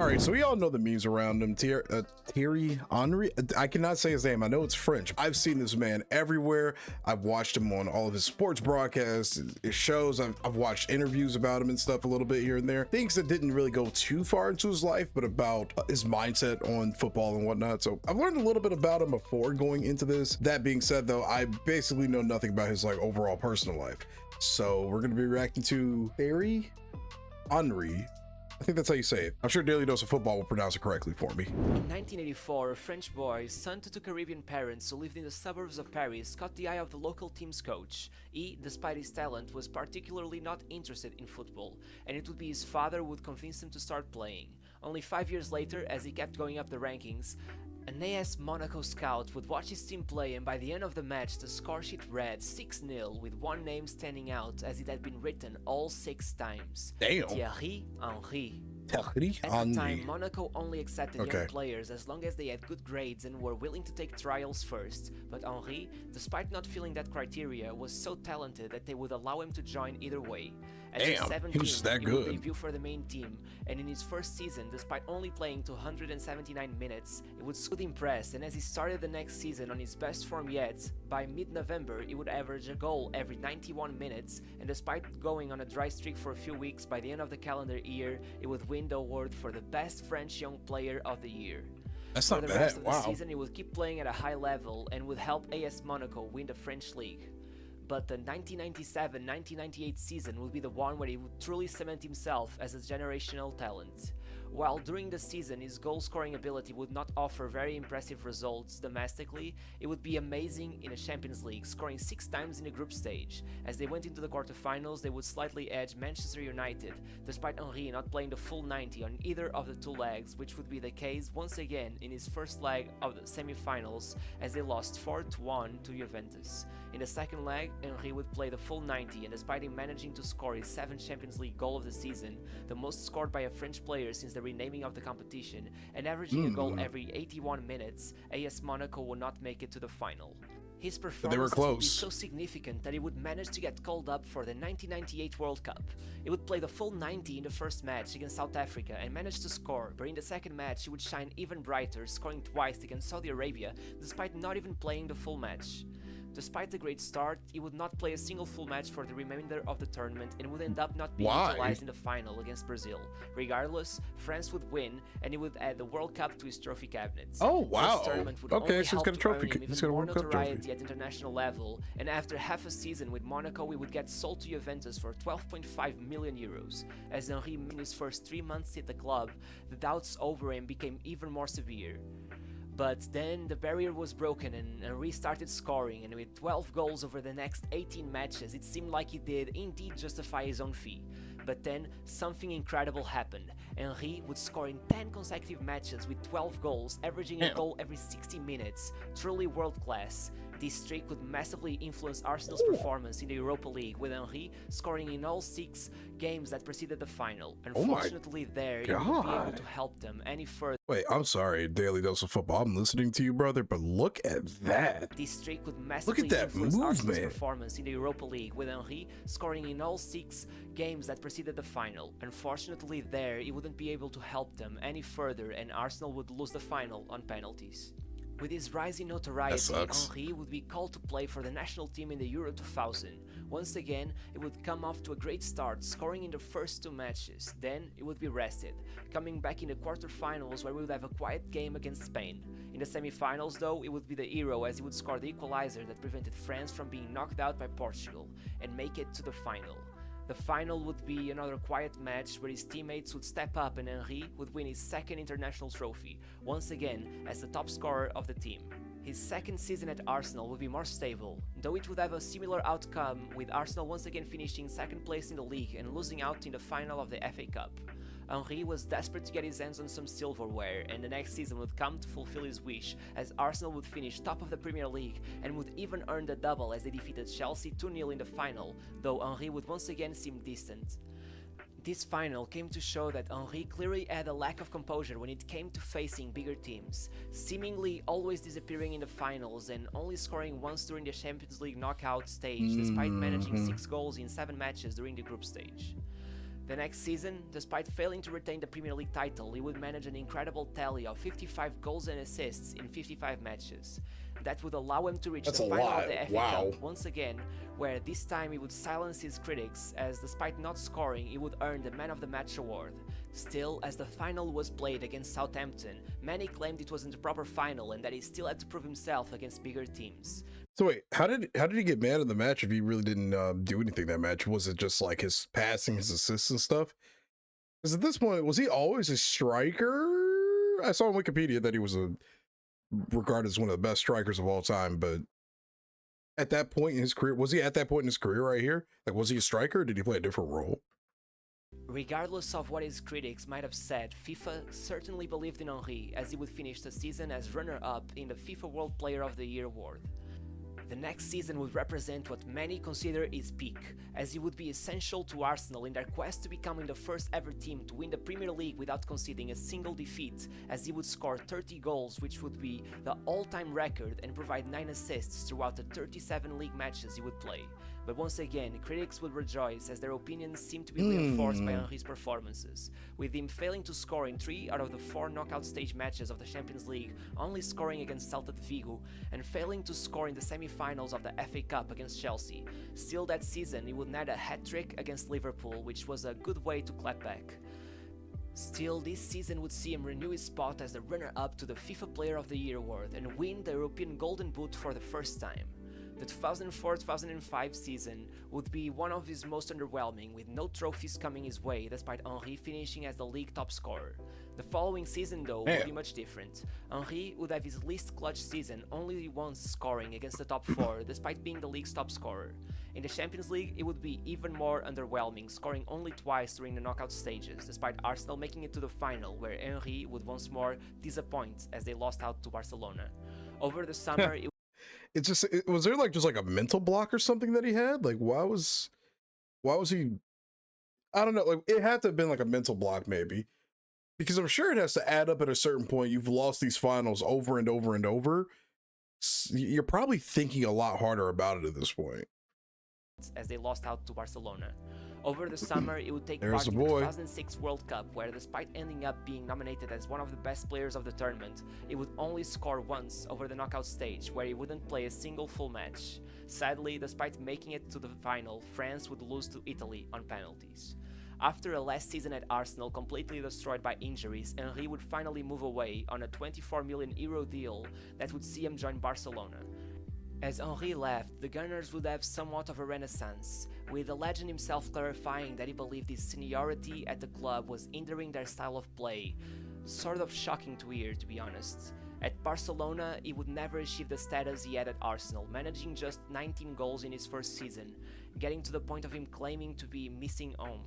right, so we all know the memes around him. Thierry Henry. I cannot say his name. I know it's French. I've seen this man everywhere. I've watched him on all of his sports broadcasts, his shows. I've watched interviews about him and stuff a little bit here and there. Things that didn't really go too far into his life, but about his mindset on football and whatnot. So I've learned a little bit about him before going into this. That being said, though, I basically know nothing about his like overall personal life. So we're going to be reacting to Thierry Henry. I think that's how you say it. I'm sure Daily Dose of Football will pronounce it correctly for me. In 1984, a French boy, son to two Caribbean parents who lived in the suburbs of Paris, caught the eye of the local team's coach. He, despite his talent, was particularly not interested in football, and it would be his father who would convince him to start playing. Only 5 years later, as he kept going up the rankings, an AS Monaco scout would watch his team play, and by the end of the match the score sheet read 6-0 with one name standing out as it had been written all 6 times. Damn. Thierry Henry. At Thierry the Henry. time, Monaco only accepted young players as long as they had good grades and were willing to take trials first, but Henry, despite not filling that criteria, was so talented that they would allow him to join either way. At Damn, 17, he was that he good. would debut for the main team, and in his first season, despite only playing 279 minutes, he would soon impress, and as he started the next season on his best form yet, by mid-November he would average a goal every 91 minutes, and despite going on a dry streak for a few weeks, by the end of the calendar year, he would win the award for the best French young player of the year. That's For not the bad. rest of the Wow. season, he would keep playing at a high level and would help AS Monaco win the French league. But the 1997-1998 season would be the one where he would truly cement himself as a generational talent. While during the season his goal-scoring ability would not offer very impressive results domestically, it would be amazing in a Champions League, scoring 6 times in the group stage. As they went into the quarterfinals, they would slightly edge Manchester United, despite Henry not playing the full 90 on either of the 2 legs, which would be the case once again in his first leg of the semi-finals, as they lost 4-1 to Juventus. In the second leg, Henry would play the full 90, and despite him managing to score his 7th Champions League goal of the season, the most scored by a French player since the renaming of the competition, and averaging a goal every 81 minutes, AS Monaco would not make it to the final. His performance would be so significant that he would manage to get called up for the 1998 World Cup. He would play the full 90 in the first match against South Africa and managed to score, but in the second match he would shine even brighter, scoring twice against Saudi Arabia despite not even playing the full match. Despite the great start, he would not play a single full match for the remainder of the tournament and would end up not being utilized in the final against Brazil. Regardless, France would win, and he would add the World Cup to his trophy cabinet. Oh wow! This tournament would Okay, only so he's help got a to trophy. earn him He's even got a more World Cup trophy. notoriety at international level, and after half a season with Monaco, he would get sold to Juventus for 12.5 million euros. As Henry in his first 3 months at the club, the doubts over him became even more severe. But then the barrier was broken and Henry started scoring, and with 12 goals over the next 18 matches, it seemed like he did indeed justify his own fee. But then something incredible happened. Henry would score in 10 consecutive matches with 12 goals, averaging a goal every 60 minutes. Truly world class. This streak would massively influence Arsenal's performance in the Europa League, with Henry scoring in all 6 games that preceded the final. Unfortunately, there he wouldn't be able to help them any further. Wait, I'm sorry, Daily Dose of Football. I'm listening to you, brother, but look at that. This streak would massively influence Arsenal's performance in the Europa League, with Henry scoring in all 6 games that preceded the final. Unfortunately, there he wouldn't be able to help them any further, and Arsenal would lose the final on penalties. With his rising notoriety, Henry would be called to play for the national team in the Euro 2000. Once again, he would come off to a great start, scoring in the first 2 matches. Then he would be rested, coming back in the quarterfinals where we would have a quiet game against Spain. In the semi-finals though, he would be the hero, as he would score the equalizer that prevented France from being knocked out by Portugal, and make it to the final. The final would be another quiet match where his teammates would step up and Henry would win his 2nd international trophy, once again as the top scorer of the team. His 2nd season at Arsenal would be more stable, though it would have a similar outcome, with Arsenal once again finishing 2nd place in the league and losing out in the final of the FA Cup. Henry was desperate to get his hands on some silverware, and the next season would come to fulfill his wish, as Arsenal would finish top of the Premier League and would even earn the double as they defeated Chelsea 2-0 in the final, though Henry would once again seem distant. This final came to show that Henry clearly had a lack of composure when it came to facing bigger teams, seemingly always disappearing in the finals and only scoring once during the Champions League knockout stage, despite managing 6 goals in 7 matches during the group stage. The next season, despite failing to retain the Premier League title, he would manage an incredible tally of 55 goals and assists in 55 matches. That would allow him to reach the final of the FA Cup once again, where this time he would silence his critics, as despite not scoring, he would earn the Man of the Match award. Still, as the final was played against Southampton, many claimed it wasn't the proper final and that he still had to prove himself against bigger teams. So wait, how did he get man of the match if he really didn't do anything that match? Was it just like his passing, his assists and stuff? Because at this point, was he always a striker? I saw on Wikipedia that he was regarded as one of the best strikers of all time, but at that point in his career, was he at that point in his career right here? Like, was he a striker or did he play a different role? Regardless of what his critics might have said, FIFA certainly believed in Henry, as he would finish the season as runner-up in the FIFA World Player of the Year award. The next season would represent what many consider his peak, as he would be essential to Arsenal in their quest to becoming the first ever team to win the Premier League without conceding a single defeat, as he would score 30 goals, which would be the all-time record, and provide 9 assists throughout the 37 league matches he would play. But once again, critics would rejoice as their opinions seemed to be reinforced by Henry's performances, with him failing to score in 3 out of the 4 knockout stage matches of the Champions League, only scoring against Celta de Vigo, and failing to score in the semi-finals of the FA Cup against Chelsea. Still that season, he would net a hat-trick against Liverpool, which was a good way to clap back. Still, this season would see him renew his spot as the runner-up to the FIFA Player of the Year award and win the European Golden Boot for the first time. The 2004-2005 season would be one of his most underwhelming, with no trophies coming his way despite Henry finishing as the league top scorer. The following season though would be much different. Henry would have his least clutch season, only once scoring against the top 4 despite being the league's top scorer. In the Champions League it would be even more underwhelming, scoring only twice during the knockout stages, despite Arsenal making it to the final, where Henry would once more disappoint as they lost out to Barcelona. Over the summer was there like just like a mental block or something that he had? Like why was he, I don't know, like it had to have been like a mental block maybe, because I'm sure it has to add up at a certain point. You've lost these finals over and over and over. You're probably thinking a lot harder about it at this point. As they lost out to Barcelona. Over the summer, it would take part in the 2006 World Cup, where despite ending up being nominated as one of the best players of the tournament, it would only score once over the knockout stage, where he wouldn't play a single full match. Sadly, despite making it to the final, France would lose to Italy on penalties. After a last season at Arsenal completely destroyed by injuries, Henry would finally move away on a €24 million deal that would see him join Barcelona. As Henry left, the Gunners would have somewhat of a renaissance, with the legend himself clarifying that he believed his seniority at the club was hindering their style of play. Sort of shocking to hear, to be honest. At Barcelona, he would never achieve the status he had at Arsenal, managing just 19 goals in his first season, getting to the point of him claiming to be missing home.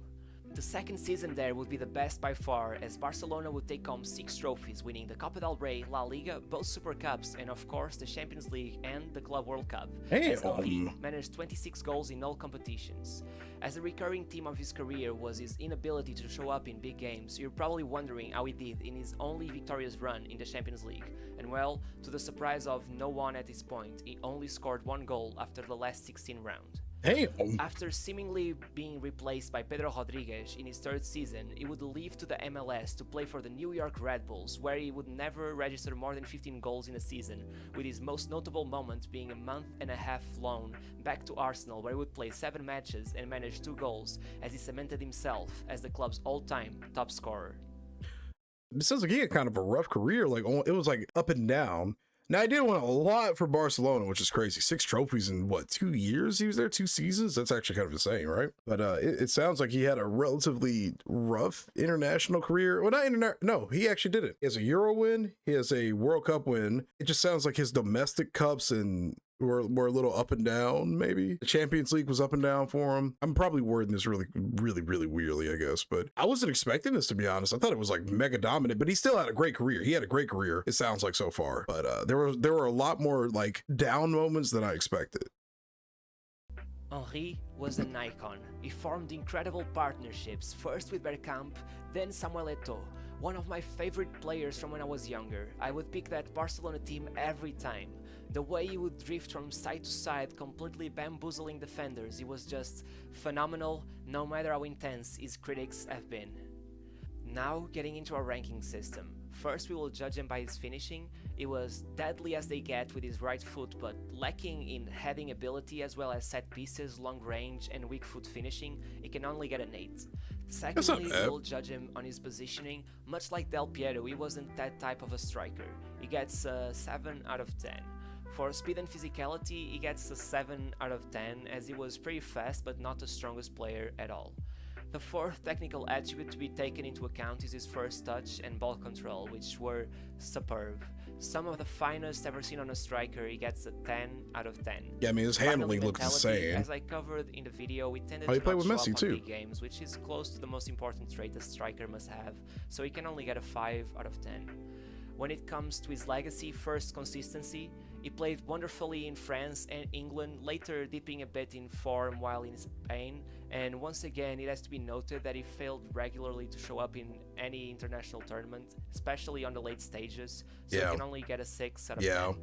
The second season there would be the best by far, as Barcelona would take home 6 trophies, winning the Copa del Rey, La Liga, both Super Cups, and of course the Champions League and the Club World Cup, as Henry managed 26 goals in all competitions. As a recurring theme of his career was his inability to show up in big games, you're probably wondering how he did in his only victorious run in the Champions League. And well, to the surprise of no one at this point, he only scored 1 goal after the last 16 round. After seemingly being replaced by Pedro Rodriguez in his 3rd season, he would leave to the MLS to play for the New York Red Bulls, where he would never register more than 15 goals in a season, with his most notable moment being a month-and-a-half loan back to Arsenal, where he would play 7 matches and manage 2 goals, as he cemented himself as the club's all-time top scorer. It sounds like he had kind of a rough career, like it was like up and down. Now, I did win a lot for Barcelona, which is crazy. 6 trophies in, what, 2 years he was there? 2 seasons? That's actually kind of insane, right? But it sounds like he had a relatively rough international career. Well, no, he actually did it. He has a Euro win. He has a World Cup win. It just sounds like his domestic cups and were a little up and down, maybe. The Champions League was up and down for him. I'm probably wording this really weirdly, I guess, but I wasn't expecting this, to be honest. I thought it was like mega dominant, but he still had a great career. He had a great career, it sounds like, so far. But there were a lot more like down moments than I expected. Henry was an icon. He formed incredible partnerships, first with Bergkamp, then Samuel Eto'o, One of my favorite players from when I was younger. I would pick that Barcelona team every time. The way he would drift from side to side, completely bamboozling defenders, he was just phenomenal, no matter how intense his critics have been. Now, getting into our ranking system. First, we will judge him by his finishing. He was deadly as they get with his right foot, but lacking in heading ability as well as set pieces, long range, and weak foot finishing. He can only get an 8. Secondly, we will judge him on his positioning. Much like Del Piero, he wasn't that type of a striker. He gets a 7 out of 10. For speed and physicality, he gets a 7 out of 10, as he was pretty fast but not the strongest player at all. The fourth technical attribute to be taken into account is his first touch and ball control, which were superb. Some of the finest ever seen on a striker. He gets a 10 out of 10. Yeah, I mean, his handling looks insane. As I covered in the video, we tended to play with not Messi show up too. on big games, which is close to the most important trait a striker must have, so he can only get a 5 out of 10. When it comes to his legacy, first, consistency. He played wonderfully in France and England, later dipping a bit in form while in Spain, and once again it has to be noted that he failed regularly to show up in any international tournament, especially on the late stages, so he can only get a 6 out of 10.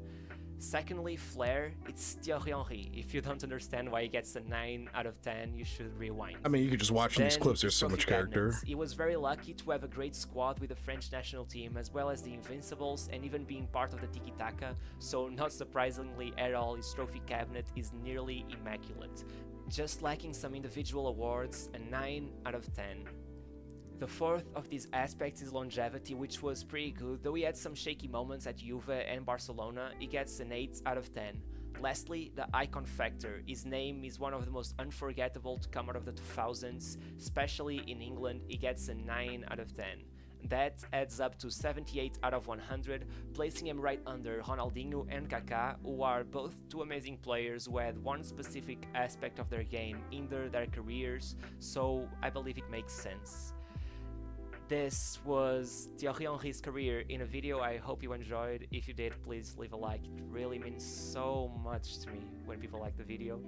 Secondly, flair. It's Thierry Henry. If you don't understand why he gets a 9 out of 10, you should rewind. I mean, you could just watch these clips, there's so much character. He was very lucky to have a great squad with the French national team, as well as the Invincibles, and even being part of the Tiki-Taka, so not surprisingly at all, his trophy cabinet is nearly immaculate. Just lacking some individual awards, a 9 out of 10. The fourth of these aspects is longevity, which was pretty good, though he had some shaky moments at Juve and Barcelona. He gets an 8 out of 10. Lastly, the icon factor. His name is one of the most unforgettable to come out of the 2000s, especially in England. He gets a 9 out of 10. That adds up to 78 out of 100, placing him right under Ronaldinho and Kaká, who are both two amazing players who had one specific aspect of their game hinder their careers, so I believe it makes sense. This was Thierry Henry's career in a video. I hope you enjoyed. If you did, please leave a like. It really means so much to me when people like the video.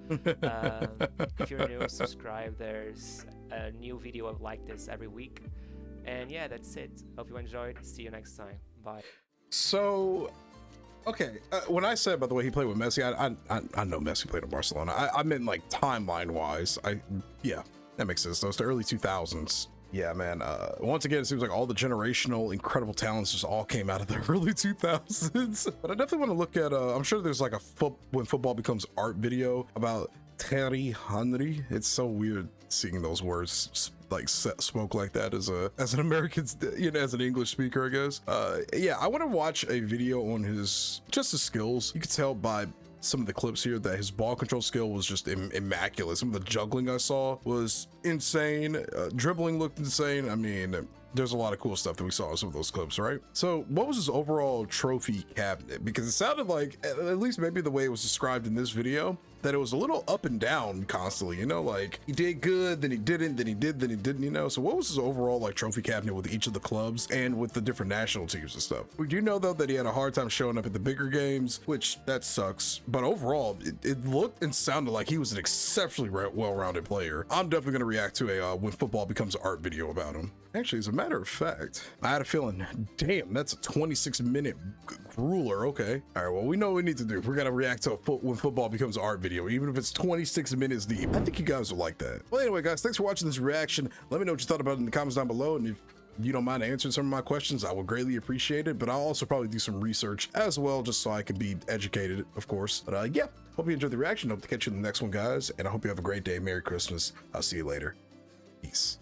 If you're new, subscribe. There's a new video like this every week. And yeah, that's it. Hope you enjoyed. See you next time. Bye. So, okay. When I said, by the way, he played with Messi, I know Messi played in Barcelona. I meant like timeline-wise. Yeah, that makes sense. Those the early 2000s. Yeah, man. Once again, it seems like all the generational incredible talents just all came out of the early 2000s. But I definitely want to look at, I'm sure there's like a when football becomes art video about Thierry Henry. It's so weird seeing those words like spoke like that as an American, you know, as an English speaker, I guess. Yeah, I want to watch a video on his skills. You could tell by some of the clips here that his ball control skill was just immaculate. Some of the juggling I saw was insane. Dribbling looked insane. I mean, there's a lot of cool stuff that we saw in some of those clips, right? So what was his overall trophy cabinet? Because it sounded like, at least maybe the way it was described in this video, that it was a little up and down constantly, you know, like he did good, then he didn't, then he did, then he didn't, you know. So what was his overall like trophy cabinet with each of the clubs and with the different national teams and stuff? We do know though that he had a hard time showing up at the bigger games, which that sucks, but overall it looked and sounded like he was an exceptionally well-rounded player. I'm definitely going to react to a when football becomes art video about him. Actually, as a matter of fact, I had a feeling, damn, that's a 26-minute ruler. Okay, all right, well, we know what we need to do. We're gonna react to when football becomes art video, even if it's 26 minutes deep. I think you guys will like that. Well, anyway, guys, thanks for watching this reaction. Let me know what you thought about it in the comments down below, and if you don't mind answering some of my questions, I would greatly appreciate it. But I'll also probably do some research as well, just so I can be educated, of course. But yeah, hope you enjoyed the reaction. Hope to catch you in the next one, guys, and I hope you have a great day. Merry Christmas. I'll see you later. Peace.